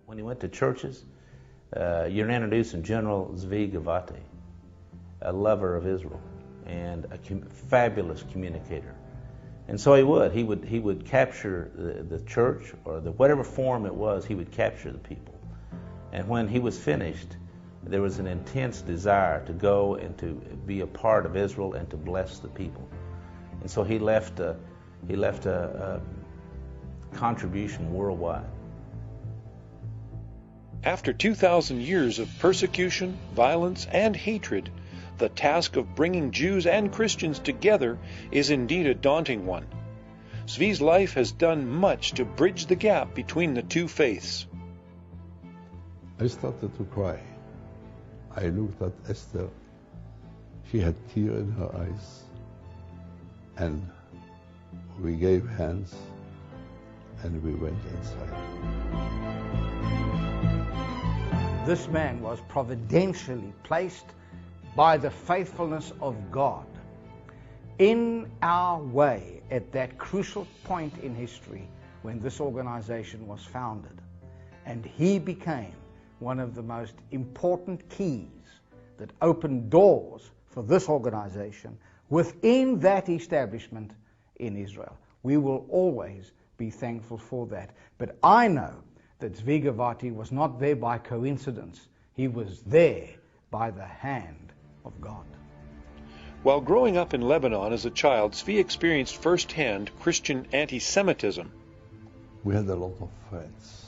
When he went to churches, you're introducing General Zvi Givati, a lover of Israel and a fabulous communicator. And so he would capture the church, or whatever form it was, he would capture the people. And when he was finished, there was an intense desire to go and to be a part of Israel and to bless the people. And so he left a contribution worldwide. After 2,000 years of persecution, violence, and hatred, the task of bringing Jews and Christians together is indeed a daunting one. Zvi's life has done much to bridge the gap between the two faiths. I started to cry. I looked at Esther. She had tears in her eyes. And we gave hands and we went inside. This man was providentially placed by the faithfulness of God in our way at that crucial point in history when this organization was founded. And he became one of the most important keys that opened doors for this organization within that establishment in Israel. We will always be thankful for that. But I know that Zvi Givati was not there by coincidence. He was there by the hand of God. While growing up in Lebanon as a child, Zvi experienced firsthand Christian anti-Semitism. We had a lot of friends.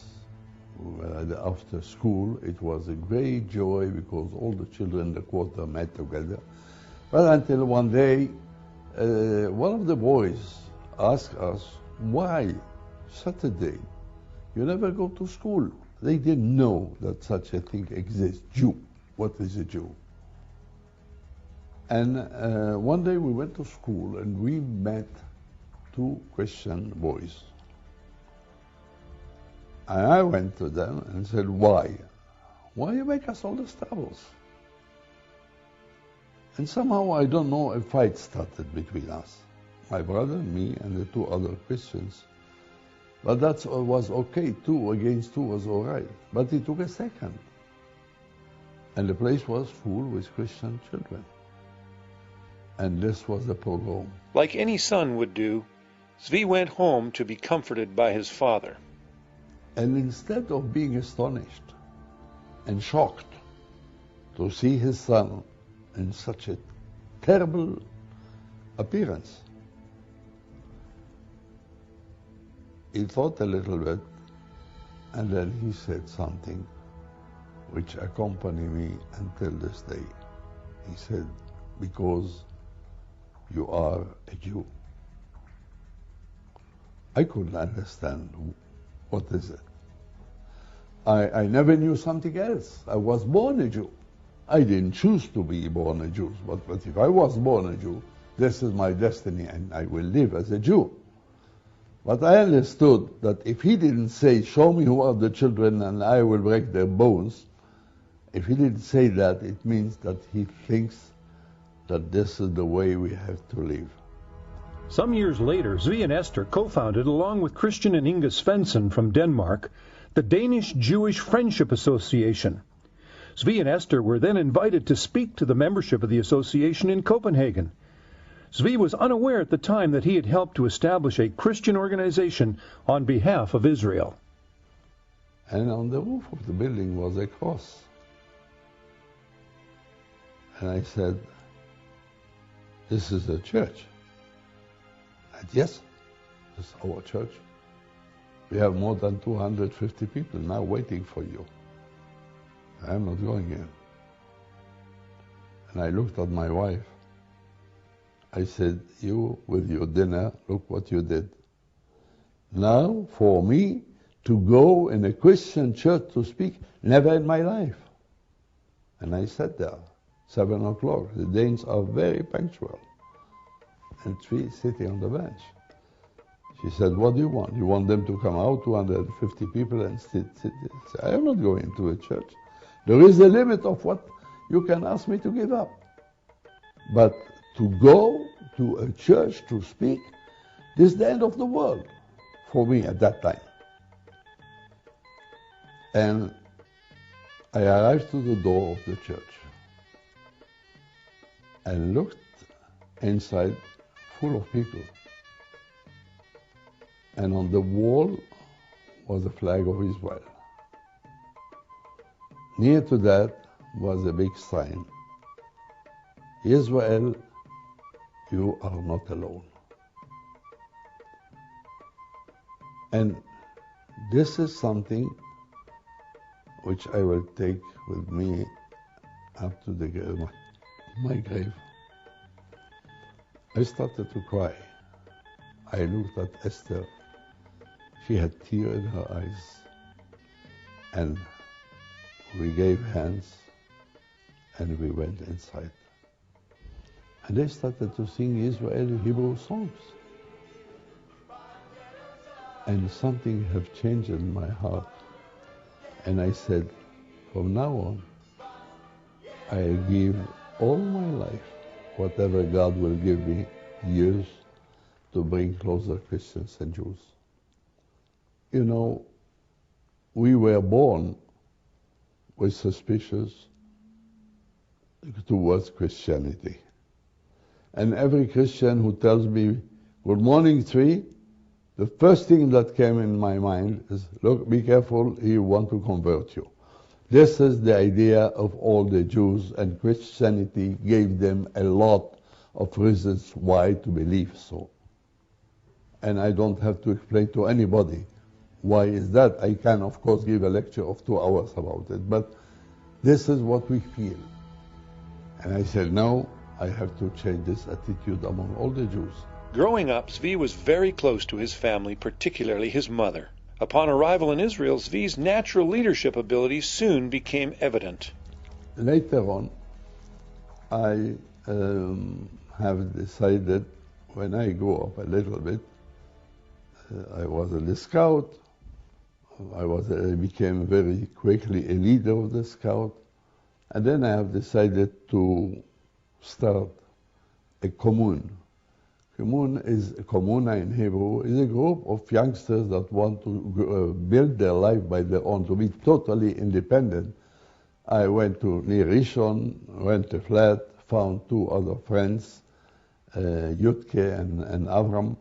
After school, it was a great joy because all the children in the quarter met together. But until one day, one of the boys asked us, why Saturday? You never go to school. They didn't know that such a thing exists. Jew. What is a Jew? And one day we went to school and we met two Christian boys. And I went to them and said, why? Why you make us all these troubles? And somehow, I don't know, a fight started between us. My brother, me, and the two other Christians. But that was okay, 2 against 2 was all right. But it took a second. And the place was full with Christian children. And this was the pogrom. Like any son would do, Zvi went home to be comforted by his father. And instead of being astonished and shocked to see his son in such a terrible appearance, he thought a little bit, and then he said something which accompanied me until this day. He said, because you are a Jew. I couldn't understand what is it. I never knew something else. I was born a Jew. I didn't choose to be born a Jew, but if I was born a Jew, this is my destiny and I will live as a Jew. But I understood that if he didn't say, show me who are the children and I will break their bones, if he didn't say that, it means that he thinks that this is the way we have to live. Some years later, Zvi and Esther co-founded, along with Christian and Inga Svensson from Denmark, the Danish Jewish Friendship Association. Zvi and Esther were then invited to speak to the membership of the association in Copenhagen. Zvi was unaware at the time that he had helped to establish a Christian organization on behalf of Israel. And on the roof of the building was a cross. And I said, this is a church. And yes, this is our church. We have more than 250 people now waiting for you. I'm not going in. And I looked at my wife. I said, you with your dinner, look what you did. Now, for me to go in a Christian church to speak, never in my life. And I sat there, 7 o'clock. The Danes are very punctual. And Zvi sitting on the bench. She said, what do you want? You want them to come out, 250 people, and sit? I said, I am not going to a church. There is a limit of what you can ask me to give up. But to go to a church to speak, this is the end of the world for me at that time. And I arrived to the door of the church and looked inside, full of people. And on the wall was the flag of Israel. Near to that was a big sign, Israel, you are not alone. And this is something which I will take with me up to my grave. I started to cry. I looked at Esther. She had tears in her eyes. And we gave hands and we went inside. And I started to sing Israeli Hebrew songs. And something have changed in my heart. And I said, from now on, I give all my life, whatever God will give me, years to bring closer Christians and Jews. You know, we were born with suspicions towards Christianity. And every Christian who tells me, good morning, Zvi, the first thing that came in my mind is, look, be careful, he wants to convert you. This is the idea of all the Jews, and Christianity gave them a lot of reasons why to believe so. And I don't have to explain to anybody why is that. I can, of course, give a lecture of 2 hours about it, but this is what we feel. And I said, no, I have to change this attitude among all the Jews. Growing up, Zvi was very close to his family, particularly his mother. Upon arrival in Israel, Zvi's natural leadership abilities soon became evident. Later on, I have decided, when I grew up a little bit, I was in the Scout. I became very quickly a leader of the Scout. And then I have decided to start a commune. Communa in Hebrew is a group of youngsters that want to build their life by their own, to be totally independent. I went to near Rishon, rent a flat, found 2 other friends, Yutke and Avram,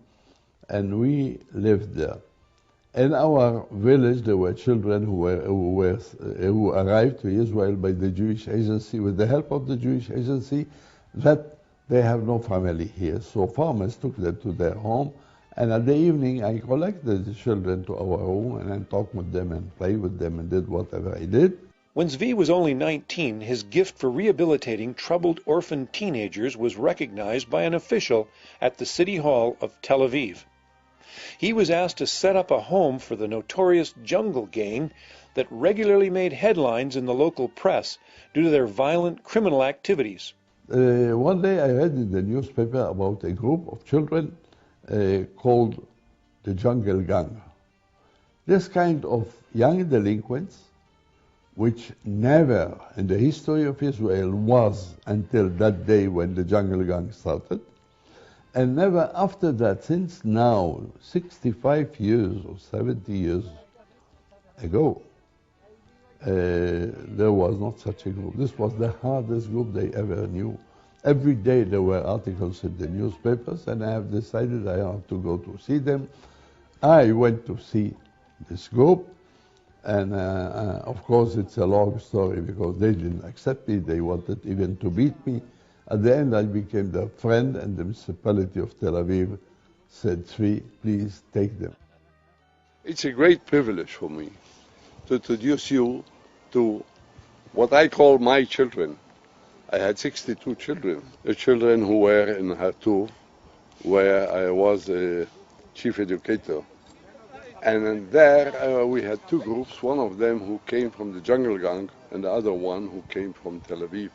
and we lived there. In our village, there were children who arrived to Israel by the Jewish agency, with the help of the Jewish agency, that they have no family here. So farmers took them to their home, and at the evening I collected the children to our home, and I talked with them and played with them and did whatever I did. When Zvi was only 19, his gift for rehabilitating troubled orphan teenagers was recognized by an official at the City Hall of Tel Aviv. He was asked to set up a home for the notorious Jungle Gang that regularly made headlines in the local press due to their violent criminal activities. One day I read in the newspaper about a group of children called the Jungle Gang. This kind of young delinquents, which never in the history of Israel was until that day when the Jungle Gang started, and never after that, since now, 65 years or 70 years ago, there was not such a group. This was the hardest group they ever knew. Every day there were articles in the newspapers, and I have decided I have to go to see them. I went to see this group, and of course it's a long story because they didn't accept me. They wanted even to beat me. At the end I became their friend, and the municipality of Tel Aviv said, Zvi, please take them. It's a great privilege for me to introduce you to what I call my children. I had 62 children. The children who were in Hartur, where I was a chief educator. And there we had 2 groups, one of them who came from the Jungle Gang and the other one who came from Tel Aviv.